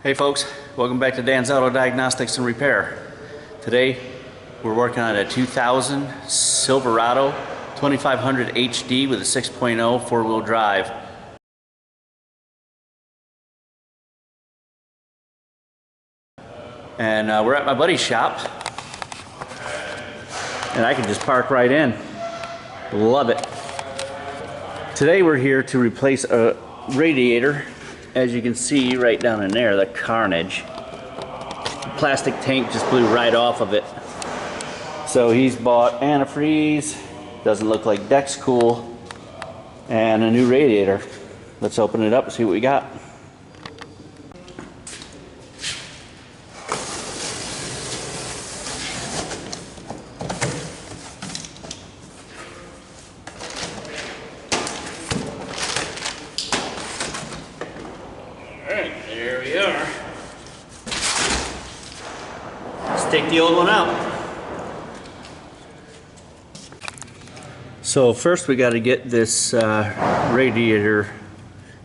Hey folks, welcome back to Dan's Auto Diagnostics and Repair. Today we're working on a 2000 Silverado 2500 HD with a 6.0 four-wheel drive. And we're at my buddy's shop and I can just park right in. Love it. Today we're here to replace a radiator. As you can see right down in there, the carnage. The plastic tank just blew right off of it. So he's bought antifreeze, doesn't look like deck's cool, and a new radiator. Let's open it up and see what we got. Alright, there we are. Let's take the old one out. So first we got to get this radiator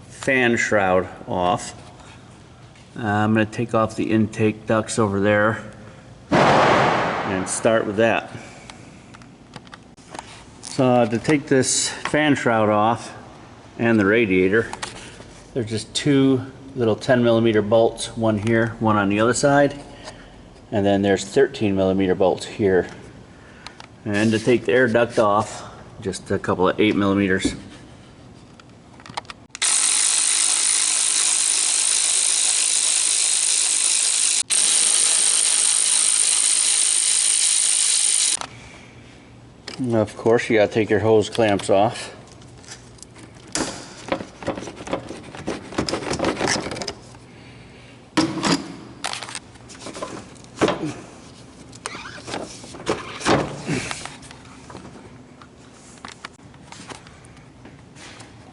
fan shroud off. I'm going to take off the intake ducts over there and start with that. So to take this fan shroud off and the radiator, there's just two little 10mm bolts, one here, one on the other side, and then there's 13mm bolts here. And to take the air duct off, just a couple of 8mm. Of course, you gotta take your hose clamps off.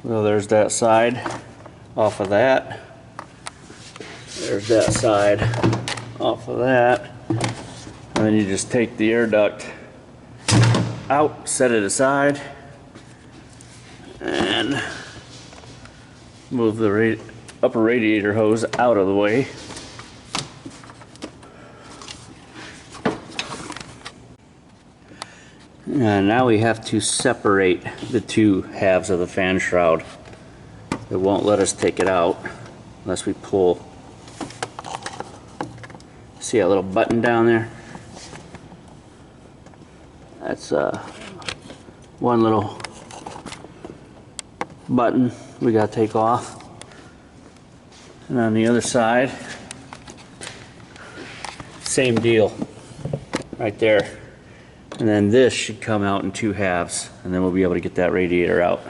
So there's that side off of that. There's that side off of that. And then you just take the air duct out, set it aside, and move the upper radiator hose out of the way. And now we have to separate the two halves of the fan shroud. It won't let us take it out unless we pull. See that little button down there? That's one little button we gotta take off. And on the other side, same deal right there. And then this should come out in two halves, and then we'll be able to get that radiator out.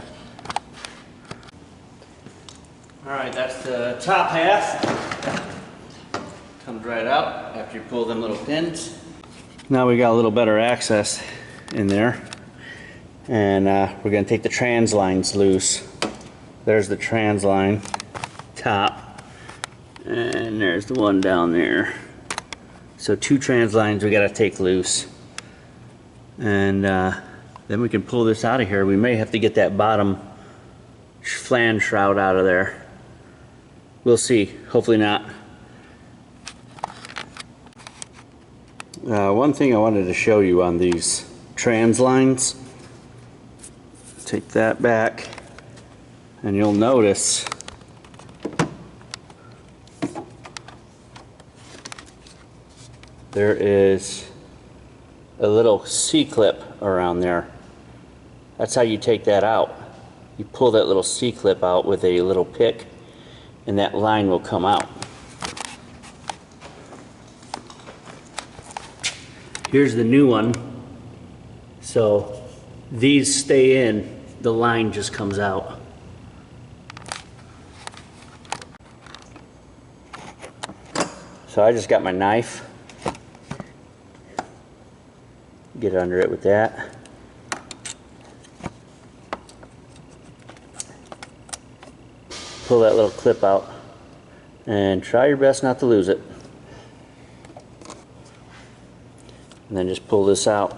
Alright, that's the top half. Comes right out after you pull them little pins. Now we got a little better access in there. And we're going to take the trans lines loose. There's the trans line, top. And there's the one down there. So two trans lines we got to take loose. And then we can pull this out of here. We may have to get that bottom flange shroud out of there. We'll see. Hopefully not. One thing I wanted to show you on these trans lines. Take that back, and you'll notice there is a little C-clip around there. That's how you take that out. You pull that little C-clip out with a little pick, and that line will come out. Here's the new one. So these stay in, the line just comes out. So I just got my knife. Get under it with that. Pull that little clip out and try your best not to lose it. And then just pull this out.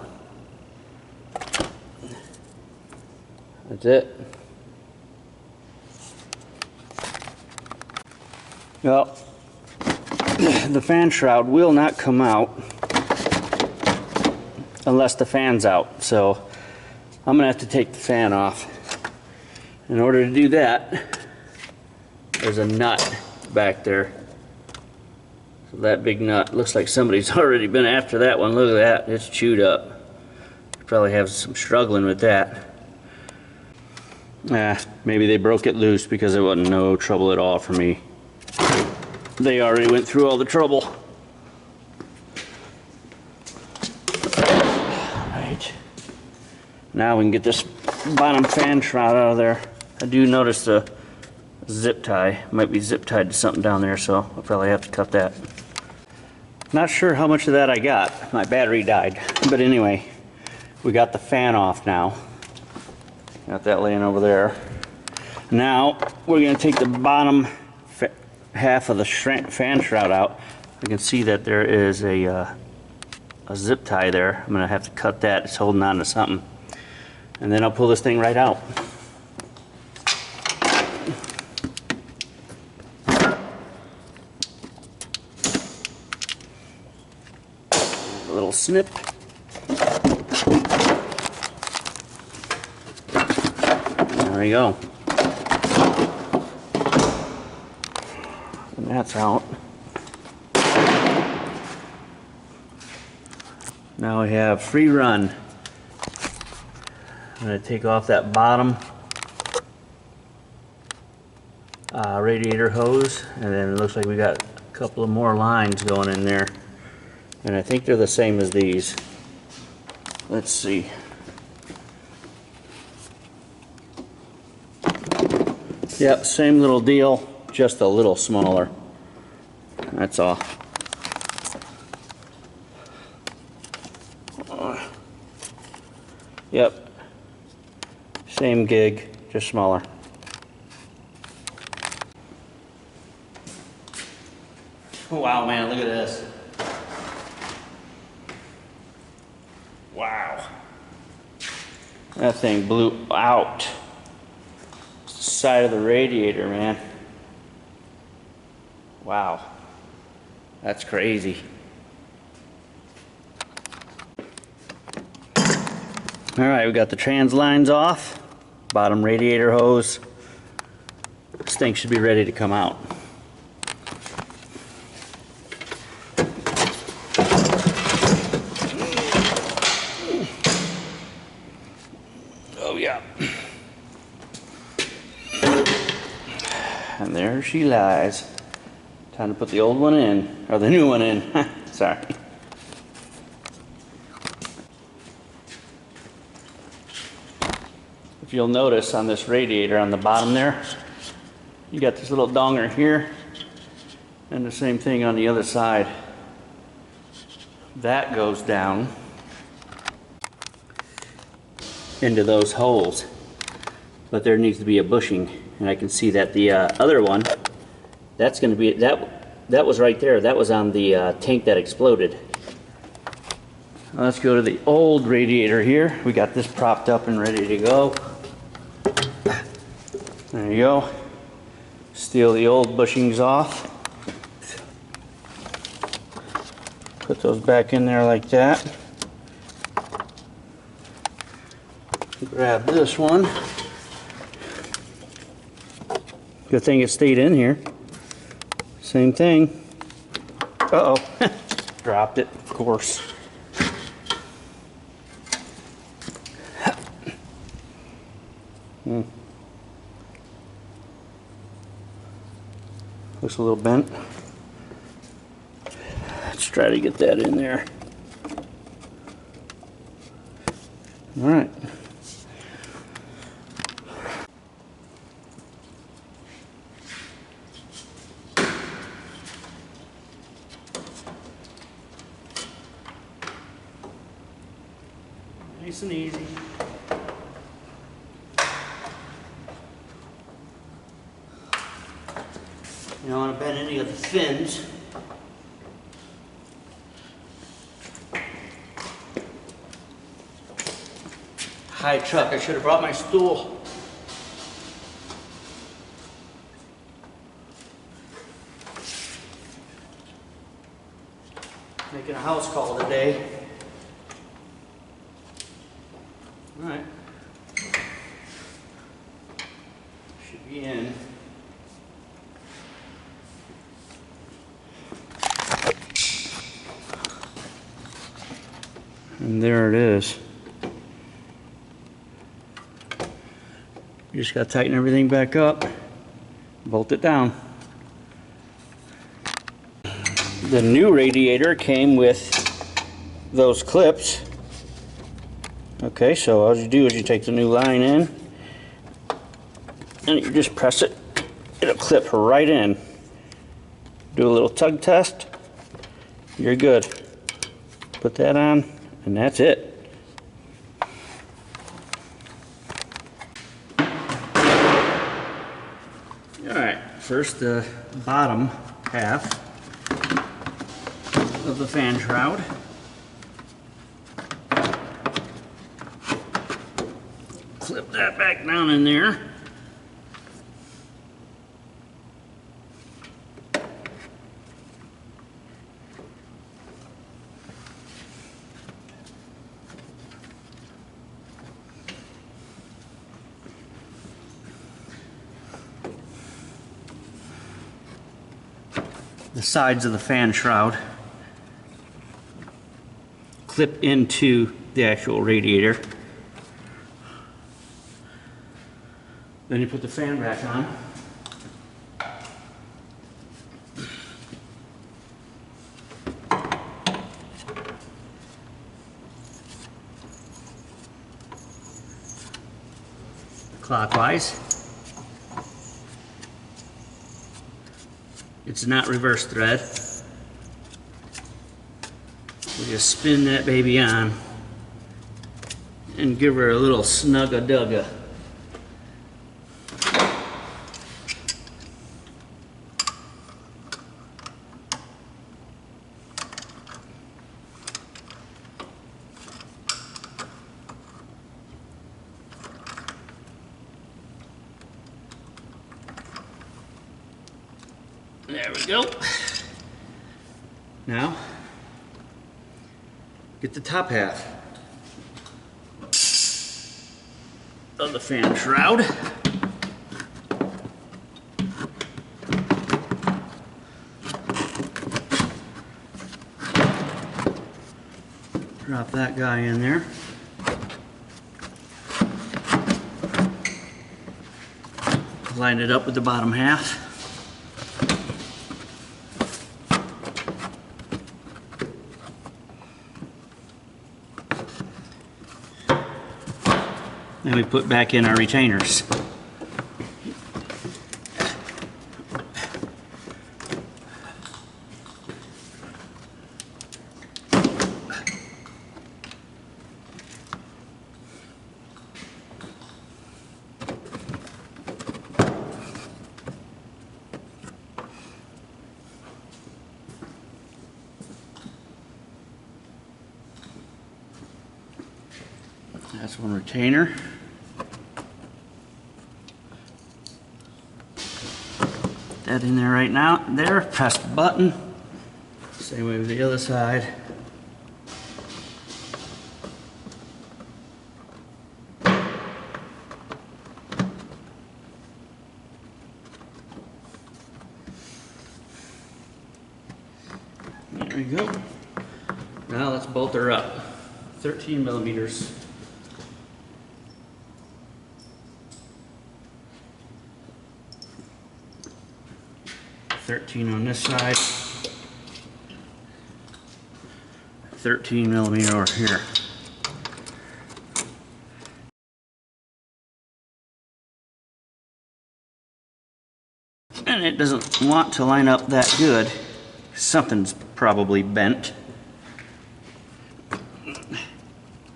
That's it. Well, the fan shroud will not come out unless the fan's out. So I'm gonna have to take the fan off. In order to do that, there's a nut back there. So that big nut, looks like somebody's already been after that one. Look at that, it's chewed up. Probably have some struggling with that. Maybe they broke it loose because it wasn't no trouble at all for me. They already went through all the trouble. Right. Now we can get this bottom fan shroud out of there. I do notice the zip tie. Might be zip tied to something down there, so I'll probably have to cut that. Not sure how much of that I got. My battery died. But anyway, we got the fan off now. Got that laying over there. Now we're going to take the bottom half of the fan shroud out. You can see that there is a zip tie there. I'm going to have to cut that. It's holding on to something. And then I'll pull this thing right out. A little snip. There we go. And that's out. Now we have free run. I'm going to take off that bottom radiator hose, and then it looks like we got a couple of more lines going in there, and I think they're the same as these. Let's see. Yep, same little deal, just a little smaller. That's all. Yep. Same gig, just smaller. Wow, man, look at this. Wow. That thing blew out. Side of the radiator, man. Wow. That's crazy. All right, we got the trans lines off. Bottom radiator hose. This thing should be ready to come out. Oh yeah. And there she lies. Time to put the old one in, or the new one in. Sorry. If you'll notice on this radiator on the bottom there, you got this little donger here, and the same thing on the other side. That goes down into those holes, but there needs to be a bushing, and I can see that the other one, that's going to be, that was right there. That was on the tank that exploded. Let's go to the old radiator here. We got this propped up and ready to go. There you go. Steal the old bushings off. Put those back in there like that. Grab this one. Good thing it stayed in here. Same thing. Uh-oh. Dropped it, of course. Looks a little bent. Let's try to get that in there. All right. Nice and easy. You don't want to bend any of the fins. Hi truck, I should have brought my stool. Making a house call today. All right. Should be in. And there it is. You just got to tighten everything back up, bolt it down. The new radiator came with those clips. Okay, so all you do is you take the new line in and you just press it. It'll clip right in. Do a little tug test. You're good. Put that on and that's it. Alright, first the bottom half of the fan shroud. Clip that back down in there. The sides of the fan shroud clip into the actual radiator. Then you put the fan back on. Clockwise. It's not reverse thread. We just spin that baby on and give her a little snugga-dugga. There we go. Now, get the top half of the fan shroud. Drop that guy in there. Line it up with the bottom half. Then we put back in our retainers. That's one retainer. That in there right now. There, press the button. Same way with the other side. There we go. Now let's bolt her up. 13 millimeters. 13 on this side, 13 millimeter over here. And it doesn't want to line up that good. Something's probably bent.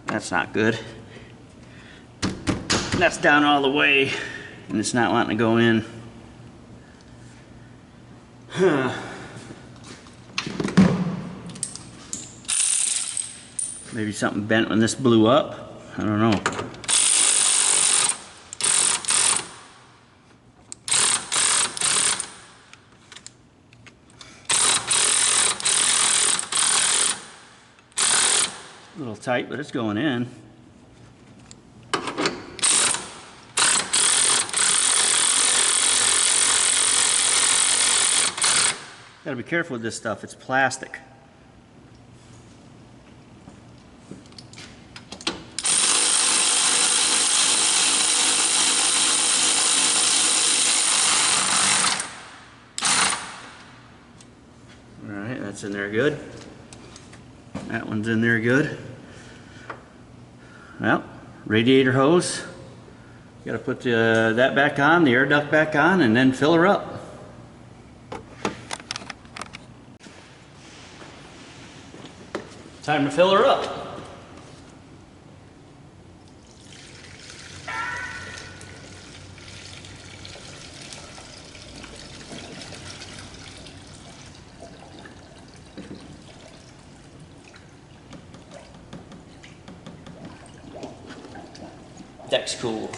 That's not good. That's down all the way and it's not wanting to go in. Maybe something bent when this blew up. I don't know. little tight, but it's going in. Gotta be careful with this stuff, it's plastic. Alright, that's in there good. That one's in there good. Well, radiator hose. Gotta put that back on, the air duct back on, and then fill her up. Time to fill her up. Deck's cool.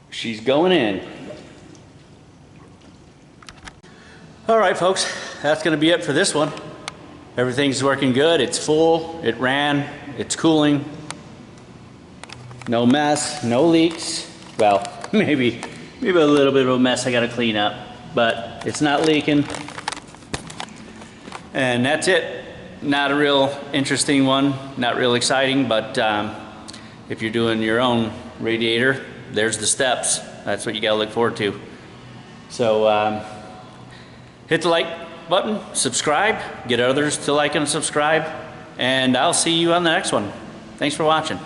She's going in. All right, folks, that's gonna be it for this one. Everything's working good, it's full, it ran, it's cooling. No mess, no leaks. Well, maybe a little bit of a mess I gotta clean up, but it's not leaking. And that's it. Not a real interesting one, not real exciting, but if you're doing your own radiator, there's the steps. That's what you gotta look forward to. So hit the like button, subscribe, get others to like and subscribe, and I'll see you on the next one. Thanks for watching.